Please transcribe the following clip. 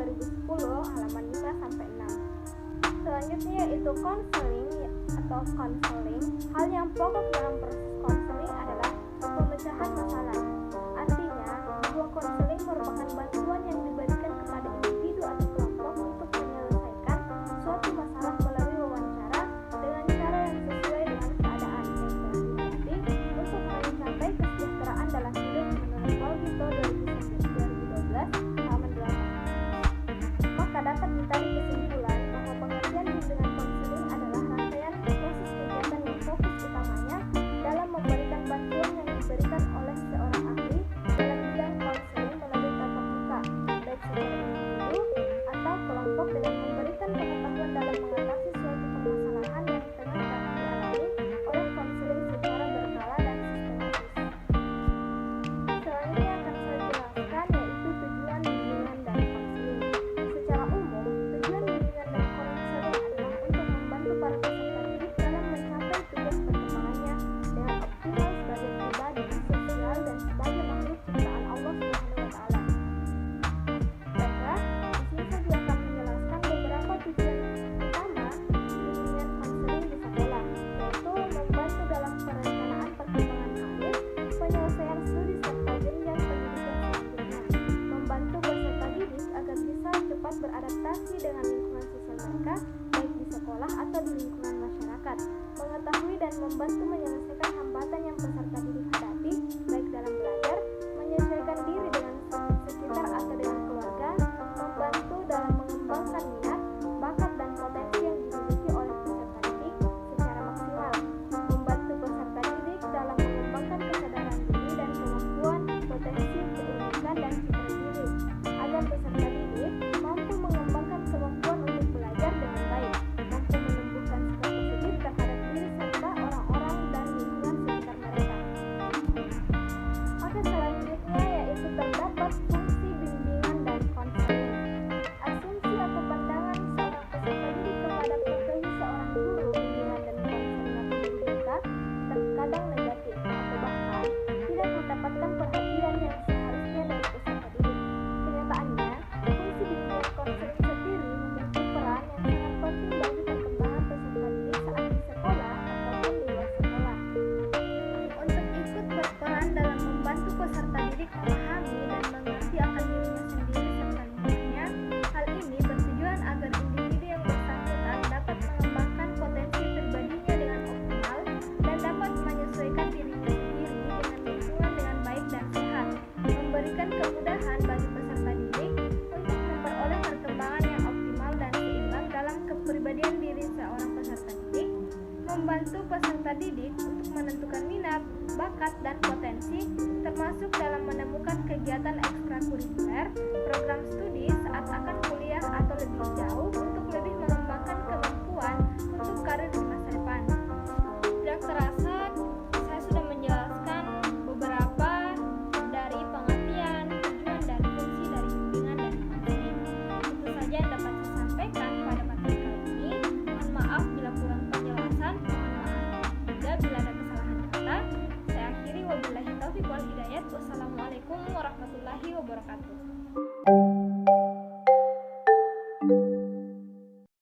2010 halaman 5 sampai 6. Selanjutnya yaitu konseling atau konseling. Hal yang pokok dalam proses konseling adalah pemecahan masalah. Artinya, sebuah konseling merupakan bantuan yang diberikan kepada individu atau kelompok untuk menyelesaikan suatu masalah melalui wawancara dengan cara yang sesuai dengan keadaan yang telah dilatih untuk mencapai kesejahteraan dalam hidup menurut Paul Gito 2012 halaman 8. Maka dapat ditarik kesimpulan bahwa pengertian bimbingan konseling adalah rangkaian proses kegiatan yang fokus utamanya dalam memberikan bantuan yang diberikan oleh seorang ahli dalam bidang konseling melalui tatap muka, baik secara individu atau kelompok, dengan memberikan pengetahuan dalam mengatasi suatu permasalahan yang tengah dialami oleh konseling secara berkala dan sistematis. Selanjutnya akan saya jelaskan yaitu tujuan bimbingan dan konseling. Secara umum, tujuan bimbingan dan konseling adalah untuk membantu para peserta didik dalam mencapai tugas perkembangannya dengan optimal sebagai pribadi, sosial, dan sebagai makhluk ciptaan Allah SWT. Baiklah, di sini saya akan menjelaskan beberapa tujuan utama bimbingan konseling di sekolah, yaitu membantu dalam perencanaan perkembangan karir, penyelesaian studi serta jenjang pendidikan selanjutnya, membantu peserta didik agar bisa cepat beradaptasi dengan lingkungan sosial mereka, baik di sekolah atau di lingkungan masyarakat, mengetahui dan membantu menyelesaikan hambatan yang peserta didik hadapi, baik dalam belajar, menyesuaikan diri dengan sekitar atau dengan keluarga, membantu dalam mengembangkan minat, bakat, dan potensi yang dimiliki oleh peserta didik secara maksimal, membantu peserta didik dalam mengembangkan kesadaran diri dan kemampuan, potensi, keunikan, dan citra diri, agar peserta didik mampu mengembangkan kemampuan untuk belajar dengan baik, mampu menumbuhkan sikap positif terhadap diri serta orang-orang dan lingkungan sekitar mereka. Oke, selanjutnya yaitu terdapat fungsi bimbingan dan konseling. Asumsi atau pandangan seorang peserta didik kepada profesi seorang guru bimbingan dan konseling atau guru BK terkadang negatif atau bahkan tidak mendapatkan perhatian yang seharusnya dari peserta didik. Kenyataannya, fungsi bimbingan konseling sendiri memiliki peran yang sangat penting bagi perkembangan peserta didik saat di sekolah ataupun di luar sekolah. Untuk ikut berperan dalam membantu peserta didik memahami dan mengerti akan dirinya sendiri serta lingkungannya, hal ini bertujuan agar individu yang bersangkutan dapat mengembangkan potensi pribadinya dengan optimal dan dapat menyesuaikan dirinya sendiri dengan lingkungan dengan baik dan sehat, memberikan kemudahan bagi peserta didik untuk memperoleh perkembangan yang optimal dan seimbang dalam kepribadian diri seorang peserta didik, membantu peserta didik untuk menentukan minat, bakat, dan potensi, termasuk dalam menemukan kegiatan ekstrakurikuler, program studi saat akan kuliah atau lebih jauh untuk lebih mengembangkan kemampuan untuk karir di masa depan. Tidak terasa, saya sudah menjelaskan beberapa dari pengertian, tujuan, dan fungsi dari bimbingan dan konseling. Itu saja yang dapat saya sampaikan pada materi kali ini. Mohon maaf bila kurang penjelasan, mohon maaf juga bila ada kesalahan kata. Saya akhiri, wabillahi taufiq wal hidayah. Wassalamualaikum warahmatullahi wabarakatuh.